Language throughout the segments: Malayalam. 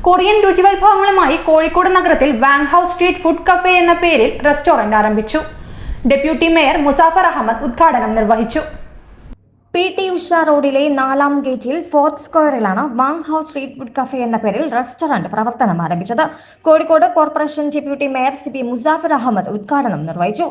കൊറിയൻ രുചിവൈഭവങ്ങളുമായി കോഴിക്കോട് നഗരത്തിൽ Wang house street food cafe എന്ന പേരിൽ റെസ്റ്റോറന്റ് ആരംഭിച്ചു. ഡെപ്യൂട്ടി മേയർ മുസാഫർ അഹമ്മദ് ഉദ്ഘാടനം നിർവഹിച്ചു. PT ഉഷ റോഡിലെ 4-ാം ഗേറ്റിൽ 4th സ്ക്വയറിലാണ് Wang house street food cafe എന്ന പേരിൽ റെസ്റ്റോറന്റ് പ്രവർത്തനം ആരംഭിച്ചത്. Kozhikode corporation deputy mayor CP Musafar Ahammed ഉദ്ഘാടനം നിർവഹിച്ചു.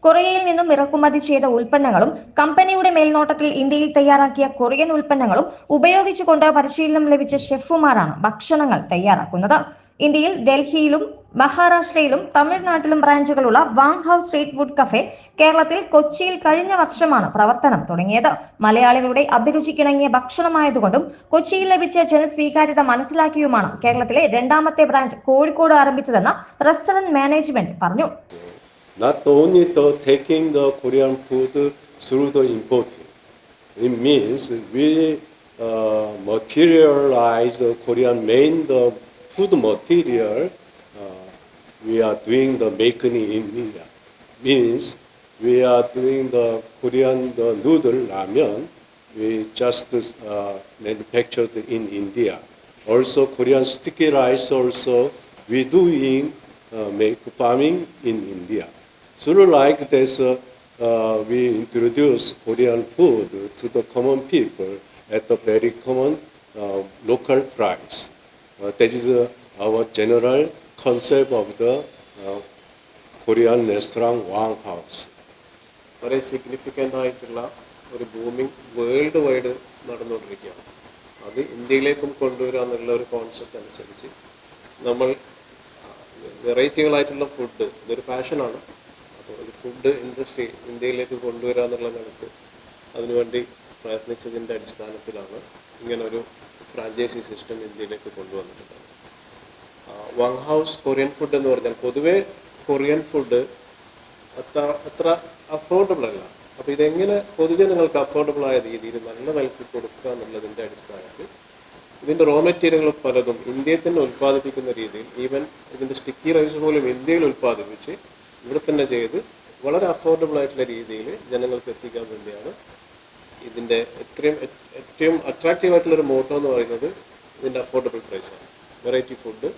കൊറിയയിൽ നിന്നും ഇറക്കുമതി ചെയ്ത ഉൽപ്പന്നങ്ങളും കമ്പനിയുടെ മേൽനോട്ടത്തിൽ ഇന്ത്യയിൽ തയ്യാറാക്കിയ കൊറിയൻ ഉൽപ്പന്നങ്ങളും ഉപയോഗിച്ചുകൊണ്ട് പരിശീലനം ലഭിച്ച ഷെഫുമാരാണ് ഭക്ഷണങ്ങൾ തയ്യാറാക്കുന്നത്. ഇന്ത്യയിൽ ഡൽഹിയിലും മഹാരാഷ്ട്രയിലും തമിഴ്നാട്ടിലും ബ്രാഞ്ചുകളുള്ള Wang house street food cafe കേരളത്തിൽ കൊച്ചിയിൽ കഴിഞ്ഞ വർഷമാണ് പ്രവർത്തനം തുടങ്ങിയത്. മലയാളികളുടെ അഭിരുചിക്കിണങ്ങിയ ഭക്ഷണമായതുകൊണ്ടും കൊച്ചിയിൽ ലഭിച്ച ജനസ്വീകാര്യത മനസ്സിലാക്കിയുമാണ് കേരളത്തിലെ 2ാമത്തെ ബ്രാഞ്ച് കോഴിക്കോട് ആരംഭിച്ചതെന്ന് റെസ്റ്റോറന്റ് മാനേജ്മെന്റ് പറഞ്ഞു. Not only taking the Korean food through the importing, it means we materialize the Korean the food material. We are doing the making in India. Means we are doing the Korean noodle ramen. We just manufactured in India. Also Korean sticky rice. Also we doing make farming in India. So like this, we introduce Korean food to the common people at a very common local price. That is our general concept of the Korean restaurant Wang House. Very significant ആയിട്ടുള്ള ഒരു ബൂമിംഗ് വേൾഡ് വൈഡ് നടന്നുകൊണ്ടിരിക്കുകയാണ്. അത് ഇന്ത്യയിലേക്കും കൊണ്ടുവരിക എന്നുള്ള ഒരു കോൺസെപ്റ്റ് അനുസരിച്ച് നമ്മൾ വെറൈറ്റികളായിട്ടുള്ള ഫുഡ് ഇതൊരു പാഷനാണ്. ഒരു ഫുഡ് ഇൻഡസ്ട്രി ഇന്ത്യയിലേക്ക് കൊണ്ടുവരിക എന്നുള്ള നിലക്ക് അതിനുവേണ്ടി പ്രയത്നിച്ചതിൻ്റെ അടിസ്ഥാനത്തിലാണ് ഇങ്ങനൊരു ഫ്രാഞ്ചൈസി സിസ്റ്റം ഇന്ത്യയിലേക്ക് കൊണ്ടുവന്നിട്ടുള്ളത്. വാങ് ഹൗസ് കൊറിയൻ ഫുഡ് എന്ന് പറഞ്ഞാൽ പൊതുവേ കൊറിയൻ ഫുഡ് അത്ര അഫോർഡബിൾ അല്ല. അപ്പോൾ ഇതെങ്ങനെ പൊതുജനങ്ങൾക്ക് അഫോർഡബിൾ ആയ രീതിയിൽ നല്ല നിലക്ക് കൊടുക്കുക എന്നുള്ളതിൻ്റെ അടിസ്ഥാനത്തിൽ ഇതിൻ്റെ റോ മെറ്റീരിയലുകൾ പലതും ഇന്ത്യയിൽ തന്നെ ഉൽപ്പാദിപ്പിക്കുന്ന രീതിയിൽ ഈവൻ ഇതിൻ്റെ സ്റ്റിക്കി റൈസ് പോലും ഇന്ത്യയിൽ ഉൽപ്പാദിപ്പിച്ച് ഇവിടെ തന്നെ ചെയ്ത് വളരെ അഫോർഡബിൾ ആയിട്ടുള്ള രീതിയിൽ ജനങ്ങൾക്ക് എത്തിക്കാൻ വേണ്ടിയാണ് ഇതിൻ്റെ ഏറ്റവും അട്രാക്റ്റീവ് ആയിട്ടുള്ളൊരു മോട്ടോ എന്ന് പറയുന്നത് ഇതിൻ്റെ അഫോർഡബിൾ പ്രൈസാണ്. Variety food,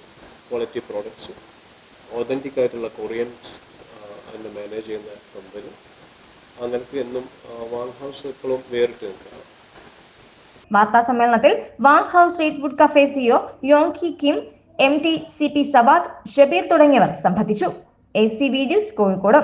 quality products, authentic ആയിട്ടുള്ള കൊറിയൻസ് അതിനെ മാനേജ് ചെയ്യുന്ന കമ്പനി. ആ നിലയ്ക്ക് എന്നും വാങ് ഹൗസ് എപ്പോഴും വേറിട്ട് നിൽക്കുകയാണ്. വാർത്താ സമ്മേളനത്തിൽ Wang house street food cafe CEO Yong Hee Kim, MD CP Savad, Shabeer തുടങ്ങിയവർ സംബന്ധിച്ചു. AC videos Kozhikode.